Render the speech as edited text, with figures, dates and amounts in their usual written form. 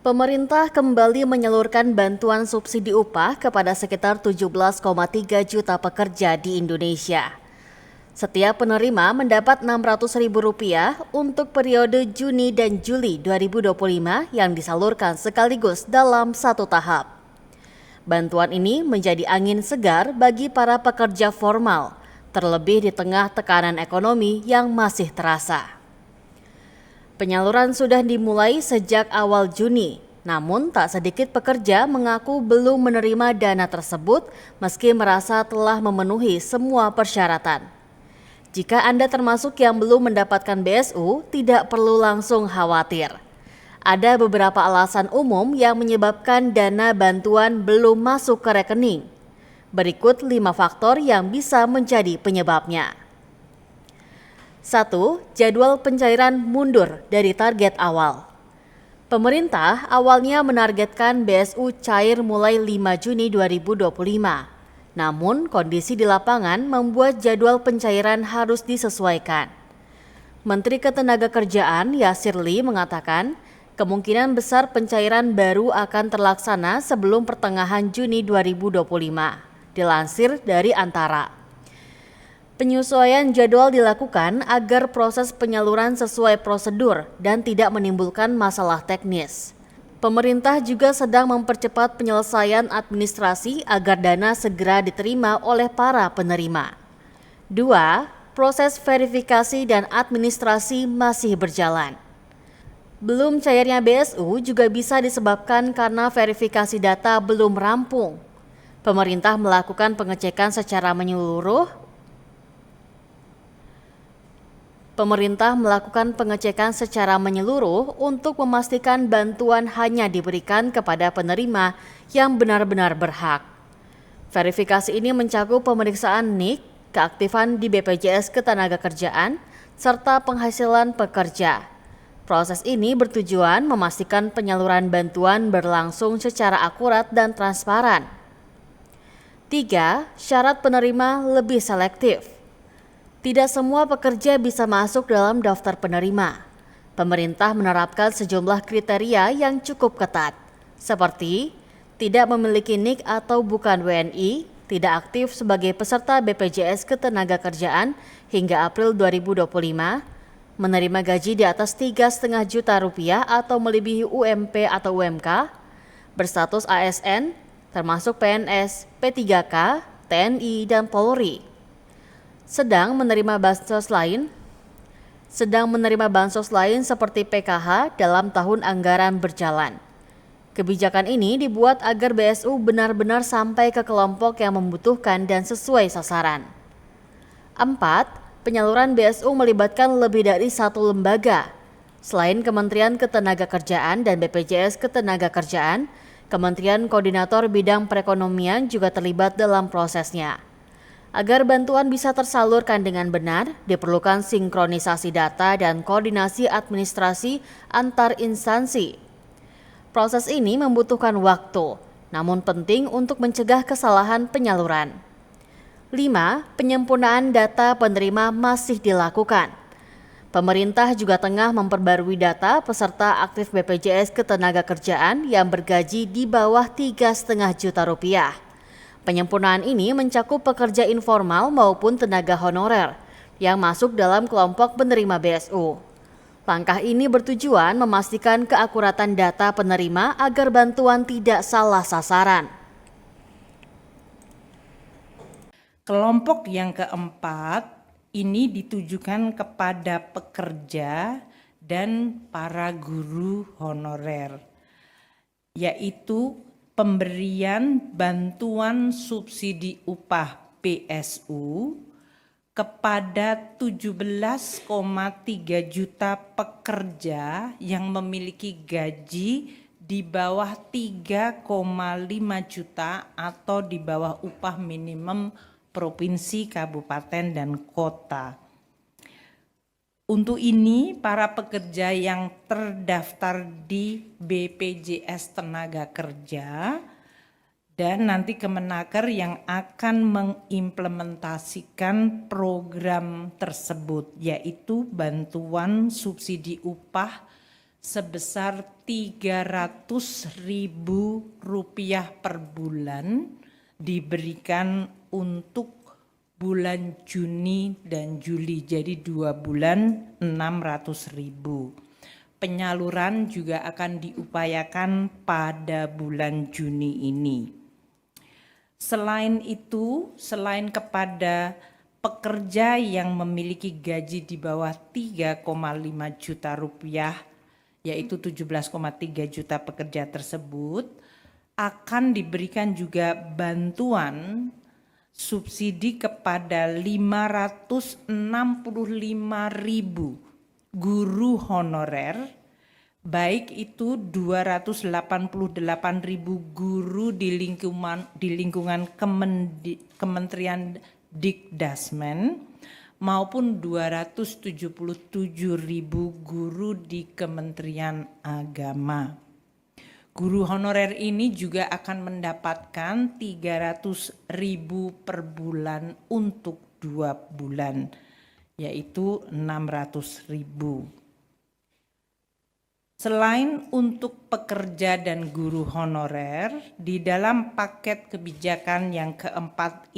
Pemerintah kembali menyalurkan bantuan subsidi upah kepada sekitar 17,3 juta pekerja di Indonesia. Setiap penerima mendapat Rp600.000 untuk periode Juni dan Juli 2025 yang disalurkan sekaligus dalam satu tahap. Bantuan ini menjadi angin segar bagi para pekerja formal, terlebih di tengah tekanan ekonomi yang masih terasa. Penyaluran sudah dimulai sejak awal Juni, namun tak sedikit pekerja mengaku belum menerima dana tersebut meski merasa telah memenuhi semua persyaratan. Jika Anda termasuk yang belum mendapatkan BSU, tidak perlu langsung khawatir. Ada beberapa alasan umum yang menyebabkan dana bantuan belum masuk ke rekening. Berikut 5 faktor yang bisa menjadi penyebabnya. 1. Jadwal pencairan mundur dari target awal. Pemerintah awalnya menargetkan BSU cair mulai 5 Juni 2025. Namun, kondisi di lapangan membuat jadwal pencairan harus disesuaikan. Menteri Ketenagakerjaan Yasir Lee mengatakan, kemungkinan besar pencairan baru akan terlaksana sebelum pertengahan Juni 2025. Dilansir dari Antara. Penyesuaian jadwal dilakukan agar proses penyaluran sesuai prosedur dan tidak menimbulkan masalah teknis. Pemerintah juga sedang mempercepat penyelesaian administrasi agar dana segera diterima oleh para penerima. 2. Proses verifikasi dan administrasi masih berjalan. Belum cairnya BSU juga bisa disebabkan karena verifikasi data belum rampung. Pemerintah melakukan pengecekan secara menyeluruh untuk memastikan bantuan hanya diberikan kepada penerima yang benar-benar berhak. Verifikasi ini mencakup pemeriksaan NIK, keaktifan di BPJS Ketenagakerjaan, serta penghasilan pekerja. Proses ini bertujuan memastikan penyaluran bantuan berlangsung secara akurat dan transparan. 3. Syarat penerima lebih selektif. Tidak semua pekerja bisa masuk dalam daftar penerima. Pemerintah menerapkan sejumlah kriteria yang cukup ketat, seperti tidak memiliki NIK atau bukan WNI, tidak aktif sebagai peserta BPJS Ketenagakerjaan hingga April 2025, menerima gaji di atas Rp3,5 juta atau melebihi UMP atau UMK, berstatus ASN, termasuk PNS, P3K, TNI, dan Polri. Sedang menerima bansos lain seperti PKH dalam tahun anggaran berjalan. Kebijakan ini dibuat agar BSU benar-benar sampai ke kelompok yang membutuhkan dan sesuai sasaran. 4. Penyaluran BSU melibatkan lebih dari satu lembaga. Selain Kementerian Ketenagakerjaan dan BPJS Ketenagakerjaan, Kementerian Koordinator Bidang Perekonomian juga terlibat dalam prosesnya. Agar bantuan bisa tersalurkan dengan benar, diperlukan sinkronisasi data dan koordinasi administrasi antar instansi. Proses ini membutuhkan waktu, namun penting untuk mencegah kesalahan penyaluran. 5. Penyempurnaan data penerima masih dilakukan. Pemerintah juga tengah memperbarui data peserta aktif BPJS Ketenagakerjaan yang bergaji di bawah Rp3,5 juta. Penyempurnaan ini mencakup pekerja informal maupun tenaga honorer yang masuk dalam kelompok penerima BSU. Langkah ini bertujuan memastikan keakuratan data penerima agar bantuan tidak salah sasaran. Kelompok yang keempat ini ditujukan kepada pekerja dan para guru honorer, yaitu pemberian bantuan subsidi upah BSU kepada 17,3 juta pekerja yang memiliki gaji di bawah 3,5 juta atau di bawah upah minimum provinsi, kabupaten, dan kota. Untuk ini, para pekerja yang terdaftar di BPJS Tenaga Kerja dan nanti Kemenaker yang akan mengimplementasikan program tersebut, yaitu bantuan subsidi upah sebesar Rp300.000 per bulan diberikan untuk bulan Juni dan Juli, jadi 2 bulan 600.000. Penyaluran juga akan diupayakan pada bulan Juni ini. Selain itu, selain kepada pekerja yang memiliki gaji di bawah 3,5 juta rupiah, yaitu 17,3 juta pekerja tersebut, akan diberikan juga bantuan subsidi kepada 565.000 guru honorer, baik itu 288.000 guru di lingkungan Kementerian Dikdasmen maupun 277.000 guru di Kementerian Agama. Guru honorer ini juga akan mendapatkan 300.000 per bulan untuk 2 bulan, yaitu 600.000. Selain untuk pekerja dan guru honorer, di dalam paket kebijakan yang keempat ini